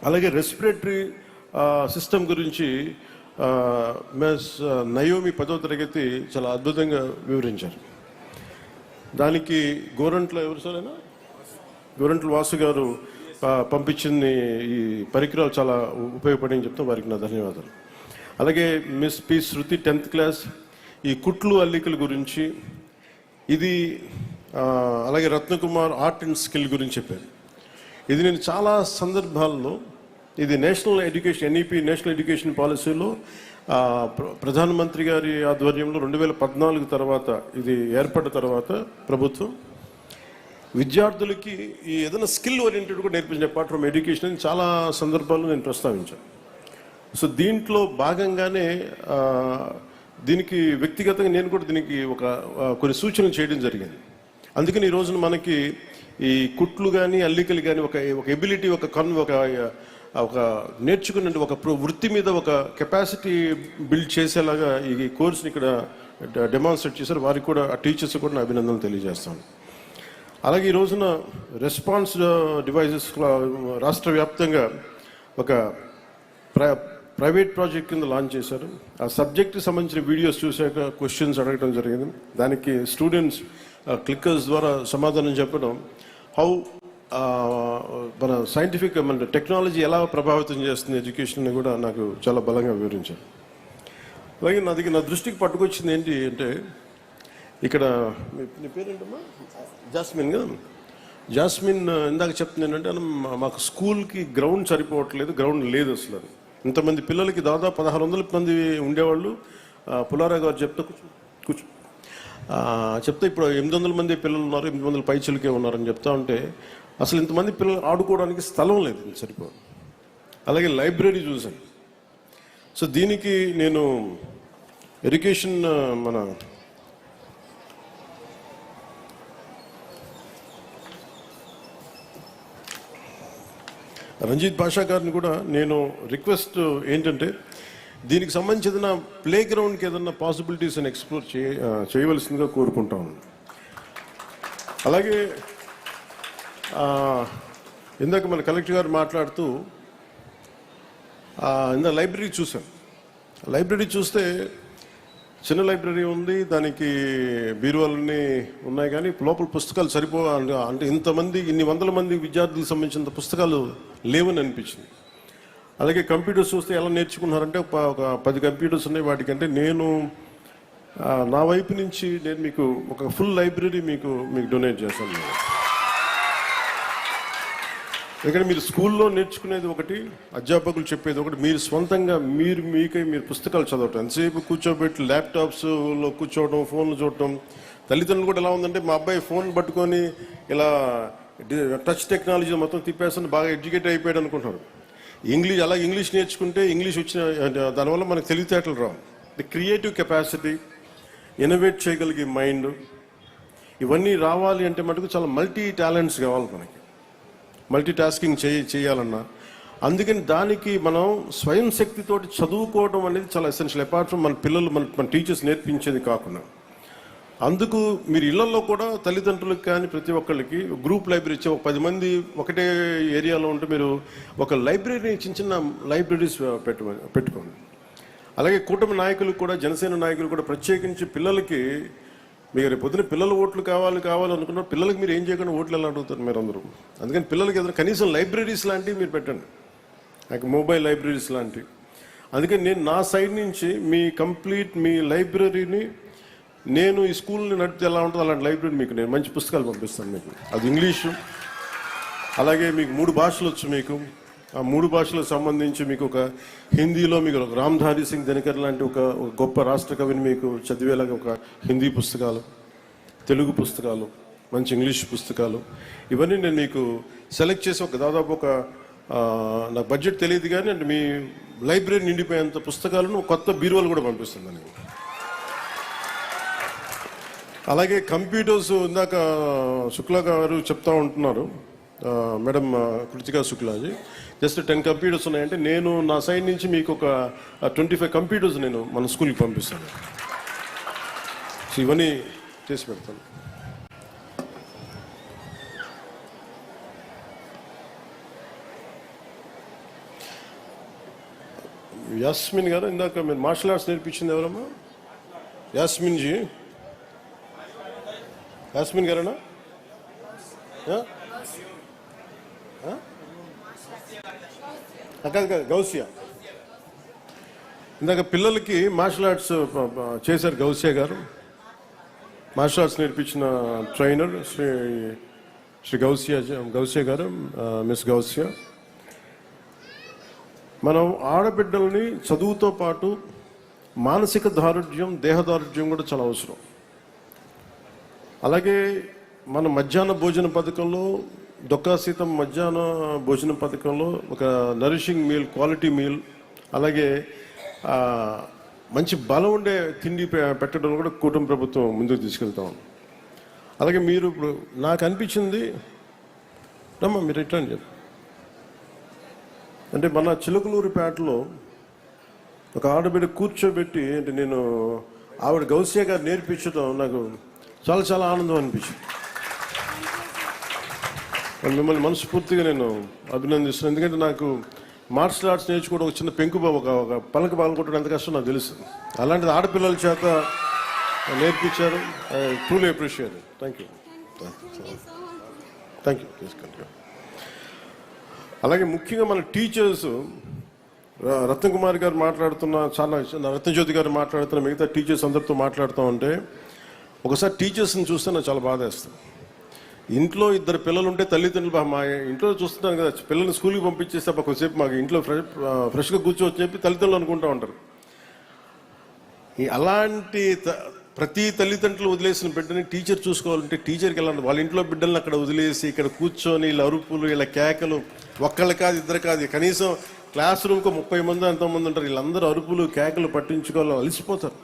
అలాగే respiratory system గురించి miss Naomi 10వ తరగతి చాలా అద్భుతంగా వివరించారు. దానికి గోరంట్ల ఎవరు సారైనా గోరంట్ల వాసు గారు పంపించిన ఈ పరికరాలు చాలా ఉపయోగపడి చెప్తాం. వారికి నా ధన్యవాదాలు. అలాగే మిస్ పి శృతి 10th క్లాస్ ఈ కుట్లు అల్లికల గురించి ఇది, అలాగే రత్నకుమార్ ఆర్ట్ అండ్ స్కిల్ గురించి చెప్పారు. ఇది నేను చాలా సందర్భాల్లో ఇది national education NEP national education పాలసీలో ప్రధానమంత్రి గారి ఆధ్వర్యంలో 2014 తర్వాత ఇది ఏర్పడిన తర్వాత ప్రభుత్వం విద్యార్థులకి ఈ ఏదైనా స్కిల్ ఓరియంటెడ్ కూడా నేర్పించిన పార్ట్ ఫ్రమ్ ఎడ్యుకేషన్ అని చాలా సందర్భాల్లో నేను ప్రస్తావించాను. సో దీంట్లో భాగంగానే దీనికి వ్యక్తిగతంగా నేను కూడా దీనికి కొన్ని సూచనలు చేయడం జరిగింది. అందుకని ఈ రోజున మనకి ఈ కుట్లు కానీ అల్లికలు కానీ ఒక ఎబిలిటీ ఒక నేర్చుకున్న ఒక వృత్తి మీద ఒక కెపాసిటీ బిల్డ్ చేసేలాగా ఈ కోర్సుని ఇక్కడ డెమాన్స్ట్రేట్ చేశారు. వారికి కూడా ఆ టీచర్స్ కూడా నా అభినందనలు తెలియజేస్తాను. అలాగే ఈ రోజున రెస్పాన్స్ డివైజెస్ రాష్ట్ర వ్యాప్తంగా ఒక ప్రైవేట్ ప్రాజెక్ట్ కింద లాంచ్ చేశారు. ఆ సబ్జెక్ట్కి సంబంధించిన వీడియోస్ చూశాక క్వశ్చన్స్ అడగడం జరిగింది. దానికి స్టూడెంట్స్ క్లిక్కర్స్ ద్వారా సమాధానం చెప్పడం, హౌ మన సైంటిఫిక్ మన టెక్నాలజీ ఎలా ప్రభావితం చేస్తుంది ఎడ్యుకేషన్ కూడా నాకు చాలా బలంగా వివరించారు. అలాగే నా దృష్టికి పట్టుకొచ్చింది ఏంటి అంటే, ఇక్కడ నీ పేరేంటమ్మా? జాస్మిన్ కదా. జాస్మిన్ ఇందాక చెప్తుంది ఏంటంటే, మాకు స్కూల్కి గ్రౌండ్ సరిపోవట్లేదు, గ్రౌండ్ లేదు అసలు. ఇంతమంది పిల్లలకి దాదాపు 1600 మంది ఉండేవాళ్ళు. పులారా గారు కూర్చో చెప్తే ఇప్పుడు 800 మంది పిల్లలు ఉన్నారు, 800 పైచిలకే ఉన్నారని చెప్తా ఉంటే అసలు ఇంతమంది పిల్లలు ఆడుకోవడానికి స్థలం లేదు, సరిపోదు. అలాగే లైబ్రరీ చూశాను. సో దీనికి నేను ఎడ్యుకేషన్ మన రంజిత్ భాషా గారిని కూడా నేను రిక్వెస్ట్ ఏంటంటే, దీనికి సంబంధించిన ప్లే గ్రౌండ్కి ఏదన్నా పాసిబిలిటీస్ అని ఎక్స్ప్లోర్ చేయవలసిందిగా కోరుకుంటా ఉన్నాను. అలాగే ఇందాక మన కలెక్టర్ గారు మాట్లాడుతూ ఇందాక లైబ్రరీ చూసాం. లైబ్రరీ చూస్తే చిన్న లైబ్రరీ ఉంది, దానికి బీరువాలన్నీ ఉన్నాయి, కానీ లోపల పుస్తకాలు అంటే ఇన్ని వందల మంది విద్యార్థులకు సంబంధించిన పుస్తకాలు లేవని అనిపించింది. అలాగే కంప్యూటర్స్ చూస్తే ఎలా నేర్చుకున్నారంటే ఒక 10 కంప్యూటర్స్ ఉన్నాయి. వాటికంటే నేను నా వైపు నుంచి నేను మీకు ఒక ఫుల్ లైబ్రరీ మీకు డొనేట్ చేస్తాను. ఎందుకంటే మీరు స్కూల్లో నేర్చుకునేది ఒకటి, అధ్యాపకులు చెప్పేది ఒకటి, మీరు స్వంతంగా మీరు పుస్తకాలు చదవటం. ఎంతసేపు కూర్చోబెట్టి ల్యాప్టాప్స్లో కూర్చోవడం, ఫోన్లు చూడటం. తల్లిదండ్రులు కూడా ఎలా ఉందంటే, మా అబ్బాయి ఫోన్ పట్టుకొని ఇలా టచ్ టెక్నాలజీ మొత్తం తిప్పేస్తాను, బాగా ఎడ్యుకేట్ అయిపోయాడు అనుకుంటున్నారు. ఇంగ్లీష్ నేర్చుకుంటే ఇంగ్లీష్ వచ్చిన దానివల్ల మనకు తెలివితేటలు రావు. ది క్రియేటివ్ కెపాసిటీ, ఇన్నోవేట్ చేయగలిగే మైండ్, ఇవన్నీ రావాలి అంటే మటుకు చాలా మల్టీ టాలెంట్స్ కావాలి మనకి. మల్టీ టాస్కింగ్ చేయాలన్నా. అందుకని దానికి మనం స్వయం శక్తితోటి చదువుకోవడం అనేది చాలా ఎసెన్షియల్. అపార్ట్ ఫ్రమ్ మన పిల్లలు మన టీచర్స్ నేర్పించేది కాకుండా, అందుకు మీరు ఇళ్లలో కూడా తల్లిదండ్రులకు కానీ ప్రతి ఒక్కళ్ళకి గ్రూప్ లైబ్రరీ ఇచ్చే 10 మంది ఒకటే ఏరియాలో ఉంటే మీరు ఒక లైబ్రరీ చిన్న లైబ్రరీస్ పెట్టుకోండి. అలాగే కూటమి నాయకులు కూడా, జనసేన నాయకులు కూడా ప్రత్యేకించి పిల్లలకి, మీరు పొద్దున పిల్లల ఓట్లు కావాలనుకున్నారు, పిల్లలకి మీరు ఏం చేయకుండా ఓట్లు ఎలా అడుగుతారు మీరు అందరూ. అందుకని పిల్లలకి ఏదైనా కనీసం లైబ్రరీస్ లాంటివి మీరు పెట్టండి, నాకు మొబైల్ లైబ్రరీస్ లాంటివి. అందుకని నేను నా సైడ్ నుంచి మీ లైబ్రరీని నేను ఈ స్కూల్ని నడిపితే ఎలా ఉంటుందో అలాంటి లైబ్రరీ మీకు నేను మంచి పుస్తకాలు పంపిస్తాను మీకు. అది ఇంగ్లీషు, అలాగే మీకు 3 భాషలు వచ్చు. మీకు ఆ 3 భాషలకు సంబంధించి మీకు ఒక హిందీలో మీకు రామ్ధారి సింగ్ దినకర్ లాంటి ఒక గొప్ప రాష్ట్ర కవిని మీకు చదివేలాగా ఒక హిందీ పుస్తకాలు, తెలుగు పుస్తకాలు, మంచి ఇంగ్లీష్ పుస్తకాలు, ఇవన్నీ నేను మీకు సెలెక్ట్ చేసి దాదాపు నాకు బడ్జెట్ తెలియదు కానీ అంటే మీ లైబ్రరీ నిండిపోయేంత పుస్తకాలను కొత్త బీరువాలు కూడా పంపిస్తుందని. అలాగే కంప్యూటర్స్ ఇందాక శుక్లా గారు చెప్తా ఉంటున్నారు, madam Kritika Shuklaji. Just 10 computers ఉన్నాయంటే నేను నా సైడ్ నుంచి మీకు ఒక 25 కంప్యూటర్స్ నేను మన స్కూల్కి పంపిస్తాను. సో ఇవన్నీ చేసి పెడతాను. యాస్మిన్ గారు, ఇందాక మీరు మార్షల్ ఆర్ట్స్ నేర్పించింది ఎవరమ్మా? యాస్మిన్ జీ, యాస్మిన్ గారేనా? కాదు గౌసియా. ఇందాక పిల్లలకి మార్షల్ ఆర్ట్స్ చేశారు గౌసియా గారు. మార్షల్ ఆర్ట్స్ నేర్పించిన ట్రైనర్ శ్రీ గౌసియా గారు, మిస్ గౌసియా. మనం ఆడబిడ్డల్ని చదువుతో పాటు మానసిక దారుఢ్యం, దేహ దారుఢ్యం కూడా చాలా అవసరం. అలాగే మన మధ్యాహ్న భోజన పథకంలో, డొక్కా సీతం మధ్యాహ్న భోజన పథకంలో ఒక నరిషింగ్ మీల్, క్వాలిటీ మీల్, అలాగే మంచి బలం ఉండే తిండి పెట్టడం కూడా కూటమి ప్రభుత్వం ముందుకు తీసుకెళ్తాం. అలాగే మీరు ఇప్పుడు నాకు అనిపించింది, రమ్మా మీరు ఎట్లా అని చెప్పి, అంటే మన చిలకలూరిపేటలో ఒక ఆడబిడ్డ కూర్చోబెట్టి, అంటే నేను ఆవిడ గౌసియా గారు నేర్పించడం నాకు చాలా చాలా ఆనందం అనిపించింది. మిమ్మల్ని మనస్ఫూర్తిగా నేను అభినందిస్తున్నాను. ఎందుకంటే నాకు మార్షల్ ఆర్ట్స్ నేర్చుకోవడం ఒక చిన్న పెంకు ఒక పలక పాల్గొట్టడం ఎంత కష్టం నాకు తెలుసు. అలాంటిది ఆడపిల్లల చేత నేర్పించారు. I truly appreciate. Thank you. అలాగే ముఖ్యంగా మన టీచర్స్, రత్నకుమారి గారు మాట్లాడుతున్న, చాలా రత్నజ్యోతి గారు మాట్లాడుతున్న, మిగతా టీచర్స్ అందరితో మాట్లాడుతూ ఉంటే ఒకసారి టీచర్స్ని చూస్తే నాకు చాలా బాధ వేస్తుంది. ఇంట్లో ఇద్దరు పిల్లలు ఉంటే తల్లిదండ్రులు, మా ఇంట్లో చూస్తున్నాను కదా, పిల్లల్ని స్కూల్కి పంపించేస్తే కొద్దిసేపు మాకు ఇంట్లో ఫ్రెష్గా కూర్చోవచ్చని చెప్పి తల్లిదండ్రులు అనుకుంటూ ఉంటారు. అలాంటి ప్రతి తల్లిదండ్రులు వదిలేసిన బిడ్డని టీచర్ చూసుకోవాలంటే టీచర్కి వెళ్ళాలి. వాళ్ళ ఇంట్లో బిడ్డల్ని అక్కడ వదిలేసి ఇక్కడ కూర్చొని వీళ్ళ అరుపులు, వీళ్ళ కేకలు, ఒక్కళ్ళు కాదు ఇద్దరు కాదు, కనీసం క్లాస్ రూమ్కి 30 మంది ఎంతోమంది ఉంటారు. వీళ్ళందరూ అరుపులు కేకలు పట్టించుకోవాలి, అలసిపోతారు.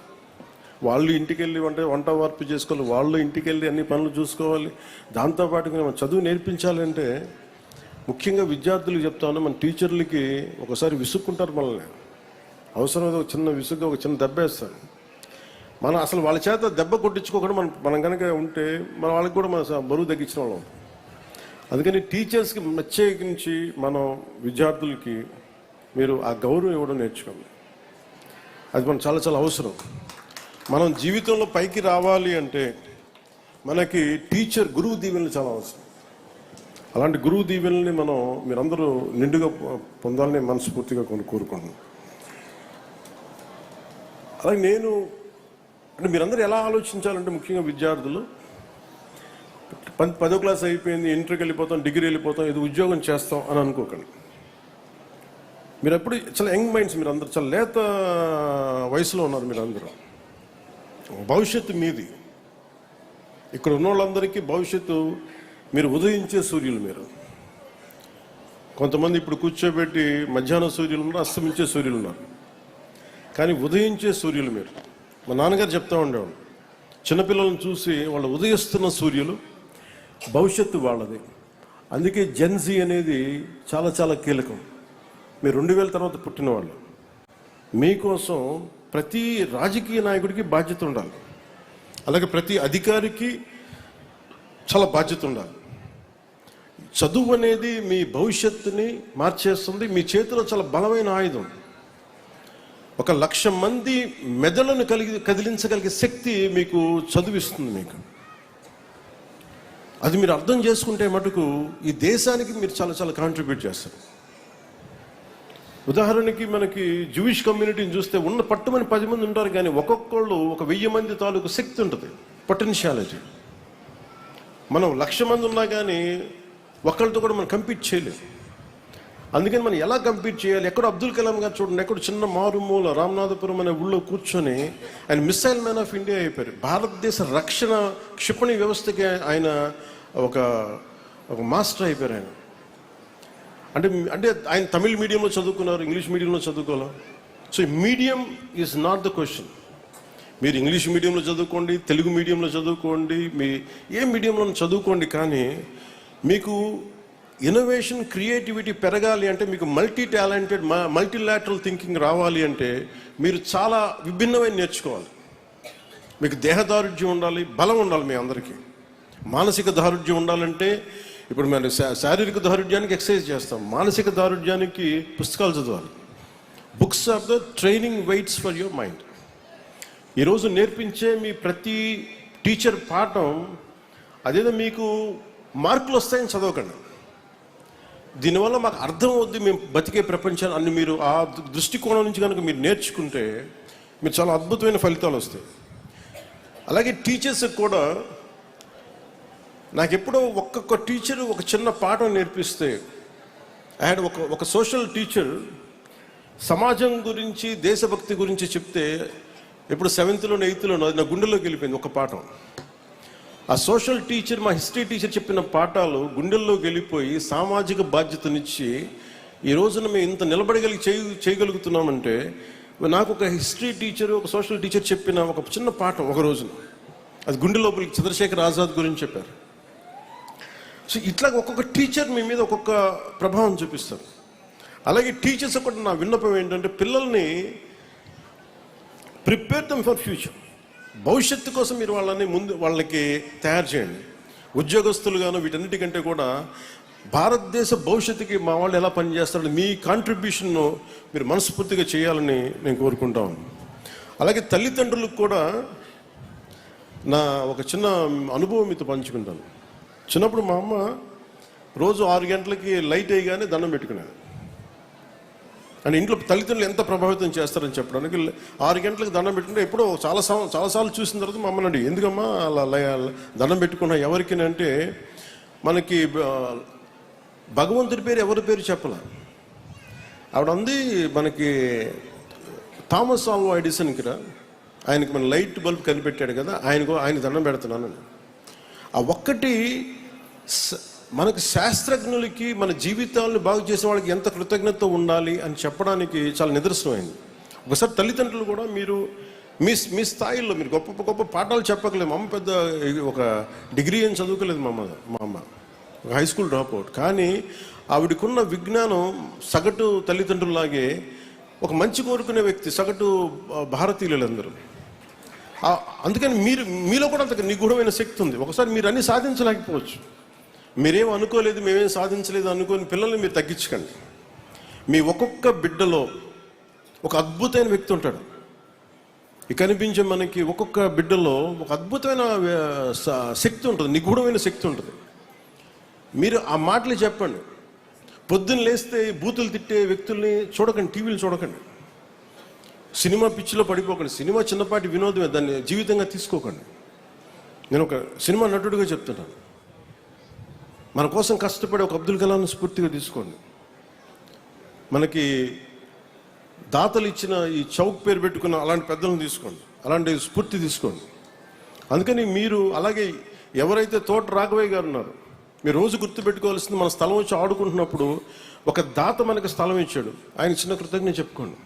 వాళ్ళు ఇంటికి వెళ్ళి వంట వార్పు చేసుకోవాలి, వాళ్ళు ఇంటికి వెళ్ళి అన్ని పనులు చూసుకోవాలి. దాంతోపాటు మనం చదువు నేర్పించాలంటే ముఖ్యంగా విద్యార్థులకు చెప్తాను, మన టీచర్లకి ఒకసారి విసుక్కుంటారు మనల్ని. అవసరమైతే ఒక చిన్న విసుగ్గా ఒక చిన్న దెబ్బ వేస్తారు. మనం అసలు వాళ్ళ చేత దెబ్బ కొట్టించుకోకుండా మనం కనుక ఉంటే మన వాళ్ళకి కూడా మన బరువు తగ్గించిన వాళ్ళం. అందుకని టీచర్స్కి ప్రత్యేకించి మనం విద్యార్థులకి మీరు ఆ గౌరవం ఇవ్వడం నేర్చుకోండి. అది మనం చాలా చాలా అవసరం. మనం జీవితంలో పైకి రావాలి అంటే మనకి గురువు దీవెనలు చాలా అవసరం. అలాంటి గురువు దీవెనల్ని మీరందరూ నిండుగా పొందాలని మనస్ఫూర్తిగా కోరుకుంటున్నాను. అలాగే అంటే మీరందరూ ఎలా ఆలోచించాలంటే, ముఖ్యంగా విద్యార్థులు 10వ క్లాస్ అయిపోయింది, ఇంటర్కి వెళ్ళిపోతాం, డిగ్రీ వెళ్ళిపోతాం, ఇది ఉద్యోగం చేస్తాం అని అనుకోకండి. మీరు ఎప్పుడు చాలా యంగ్ మైండ్స్, మీరు అందరూ చాలా లేత వయసులో ఉన్నారు. మీరు అందరూ భవిష్యత్తు మీది. ఇక్కడ ఉన్న వాళ్ళందరికీ భవిష్యత్తు మీరు ఉదయించే సూర్యులు. మీరు కొంతమంది ఇప్పుడు కూర్చోబెట్టి మధ్యాహ్నం సూర్యులు ఉన్నారు, అస్తమించే సూర్యులు ఉన్నారు, కానీ ఉదయించే సూర్యులు మీరు. మా నాన్నగారు చెప్తా ఉండేవాళ్ళు, చిన్నపిల్లలను చూసి వాళ్ళు ఉదయిస్తున్న సూర్యులు, భవిష్యత్తు వాళ్ళది. అందుకే జెన్జీ అనేది చాలా చాలా కీలకం. మీరు 2000 తర్వాత పుట్టిన వాళ్ళు. మీకోసం ప్రతి రాజకీయ నాయకుడికి బాధ్యత ఉండాలి, అలాగే ప్రతి అధికారికి చాలా బాధ్యత ఉండాలి. చదువు అనేది మీ భవిష్యత్తుని మార్చేస్తుంది. మీ చేతిలో చాలా బలమైన ఆయుధం. 1,00,000 మంది మెదడును కదిలించగలిగే శక్తి మీకు చదువిస్తుంది. మీకు అది మీరు అర్థం చేసుకుంటే మటుకు ఈ దేశానికి మీరు చాలా చాలా కాంట్రిబ్యూట్ చేస్తారు. ఉదాహరణకి మనకి జూయిష్ కమ్యూనిటీని చూస్తే ఉన్న పట్టుమని 10 మంది ఉంటారు, కానీ ఒక్కొక్కళ్ళు 1000 మంది తాలూకు శక్తి ఉంటుంది, పొటెన్షియాలిటీ. మనం 1,00,000 మంది ఉన్నా కానీ ఒకళ్ళతో కూడా మనం కంపీట్ చేయలేదు. అందుకని మనం ఎలా కంపీట్ చేయాలి? ఎక్కడో అబ్దుల్ కలాం గారు చూడండి, ఎక్కడో చిన్న మారుమూల రామనాథపురం అనే ఊళ్ళో కూర్చొని ఆయన మిసైల్ మ్యాన్ ఆఫ్ ఇండియా అయిపోయారు. భారతదేశ రక్షణ క్షిపణి వ్యవస్థకి ఆయన ఒక మాస్టర్ అయిపోయారు ఆయన. అంటే ఆయన తమిళ్ మీడియంలో చదువుకున్నారు, ఇంగ్లీష్ మీడియంలో చదువుకోవాలి. So medium is not the question. మీరు ఇంగ్లీష్ మీడియంలో చదువుకోండి, తెలుగు మీడియంలో చదువుకోండి, మీ ఏ మీడియంలో చదువుకోండి, కానీ మీకు ఇన్నోవేషన్, క్రియేటివిటీ పెరగాలి అంటే, మీకు మల్టీలాటరల్ థింకింగ్ రావాలి అంటే మీరు చాలా విభిన్నమైన నేర్చుకోవాలి. మీకు దేహదారుఢ్యం ఉండాలి, బలం ఉండాలి. మీ అందరికీ మానసిక దారుఢ్యం ఉండాలంటే, ఇప్పుడు మనం శారీరక దారుఢ్యానికి ఎక్సర్సైజ్ చేస్తాం, మానసిక దారుఢ్యానికి పుస్తకాలు చదవాలి. Books are the training weights for your mind. ఈరోజు నేర్పించే మీ ప్రతి టీచర్ పాఠం అదేదో మీకు మార్కులు వస్తాయని చదవకండి. దీనివల్ల మాకు అర్థం అవుద్ది మేము బతికే ప్రపంచాన్ని అన్ని మీరు ఆ దృష్టికోణం నుంచి కనుక మీరు నేర్చుకుంటే మీరు చాలా అద్భుతమైన ఫలితాలు వస్తాయి. అలాగే టీచర్స్కి కూడా నాకు ఎప్పుడో ఒక్కొక్క టీచరు ఒక చిన్న పాఠం నేర్పిస్తే, అండ్ ఒక సోషల్ టీచర్ సమాజం గురించి దేశభక్తి గురించి చెప్తే ఎప్పుడు 7th 8th అది నా గుండెల్లోకి వెళ్ళిపోయింది ఒక పాఠం. ఆ సోషల్ టీచర్, మా హిస్టరీ టీచర్ చెప్పిన పాఠాలు గుండెల్లోకి వెళ్ళిపోయి సామాజిక బాధ్యతనిచ్చి ఈ రోజున మేము ఇంత చేయగలుగుతున్నామంటే నాకు ఒక హిస్టరీ టీచరు ఒక సోషల్ టీచర్ చెప్పిన ఒక చిన్న పాఠం ఒక రోజున అది గుండె లోపలికి చంద్రశేఖర్ ఆజాద్ గురించి చెప్పారు. సో ఇట్లా ఒక్కొక్క టీచర్ మీ మీద ఒక్కొక్క ప్రభావం చూపిస్తారు. అలాగే టీచర్స్ కూడా నా విన్నపం ఏంటంటే పిల్లల్ని ప్రిపేర్ దెమ్ ఫర్ ఫ్యూచర్. భవిష్యత్తు కోసం మీరు వాళ్ళకి తయారు చేయండి. ఉద్యోగస్తులుగాను వీటన్నిటికంటే కూడా భారతదేశ భవిష్యత్తుకి మా వాళ్ళు ఎలా పనిచేస్తారని మీ కాంట్రిబ్యూషన్ను మీరు మనస్ఫూర్తిగా చేయాలని నేను కోరుకుంటాను. అలాగే తల్లిదండ్రులకు కూడా నా ఒక చిన్న అనుభవం మీతో పంచుకుంటాను. చిన్నప్పుడు మా అమ్మ రోజు 6 గంటలకి లైట్ వేయగానే దండం పెట్టుకునేది. అని ఇంట్లో తల్లిదండ్రులు ఎంత ప్రభావితం చేస్తారని చెప్పడానికి 6 గంటలకు దండం పెట్టుకుంటే ఎప్పుడో చాలాసార్లు చూసిన తర్వాత మా అమ్మని అడిగి ఎందుకమ్మా అలా దండం పెట్టుకున్నా ఎవరికి అంటే మనకి భగవంతుడి పేరు ఎవరి పేరు చెప్పాల. ఆవిడ అంది మనకి థామస్ ఆల్వా ఎడిసన్కి ఆయనకి మన లైట్ బల్బ్ కనిపెట్టాడు కదా ఆయన దండం పెడుతున్నాను. ఆ ఒక్కటి మనకు శాస్త్రజ్ఞులకి మన జీవితాలను బాగు చేసిన వాళ్ళకి ఎంత కృతజ్ఞత ఉండాలి అని చెప్పడానికి చాలా నిదర్శనమైంది. ఒకసారి తల్లిదండ్రులు కూడా మీరు మీ స్థాయిలో మీరు గొప్ప గొప్ప పాఠాలు చెప్పకలేదు. మా అమ్మ పెద్ద ఒక డిగ్రీ ఏం చదువుకోలేదు. మా అమ్మ ఒక హై స్కూల్ డ్రాప్ అవుట్. కానీ ఆవిడకున్న విజ్ఞానం సగటు తల్లిదండ్రులాగే ఒక మంచి కోరుకునే వ్యక్తి సగటు భారతీయులందరూ. అందుకని మీలో కూడా అంత నిగూఢమైన శక్తి ఉంది. ఒకసారి మీరు అన్ని సాధించలేకపోవచ్చు. మీరేం అనుకోలేదు మేమేం సాధించలేదు అనుకోని పిల్లల్ని మీరు తగ్గించకండి. మీ ఒక్కొక్క బిడ్డలో ఒక అద్భుతమైన వ్యక్తి ఉంటాడు. ఈ కనిపించే మనకి ఒక్కొక్క బిడ్డలో ఒక అద్భుతమైన శక్తి ఉంటుంది, నిగూఢమైన శక్తి ఉంటుంది. మీరు ఆ మాటలు చెప్పండి. పొద్దున్న లేస్తే బూతులు తిట్టే వ్యక్తుల్ని చూడకండి, టీవీలు చూడకండి, సినిమా పిచ్చిలో పడిపోకండి. సినిమా చిన్నపాటి వినోదమే, దాన్ని జీవితంగా తీసుకోకండి. నేను ఒక సినిమా నటుడిగా చెప్తున్నాను. మన కోసం కష్టపడే ఒక అబ్దుల్ కలాంని స్ఫూర్తిగా తీసుకోండి. మనకి దాతలు ఇచ్చిన ఈ చౌక్ పేరు పెట్టుకున్న అలాంటి పెద్దలను తీసుకోండి, అలాంటి స్ఫూర్తి తీసుకోండి. అందుకని మీరు అలాగే ఎవరైతే తోట రాఘవయ్య గారు ఉన్నారో మీరు రోజు గుర్తుపెట్టుకోవాల్సింది మన స్థలం వచ్చి ఆడుకుంటున్నప్పుడు ఒక దాత మనకు స్థలం ఇచ్చాడు, ఆయన చిన్న కృతజ్ఞత చెప్పుకోండి.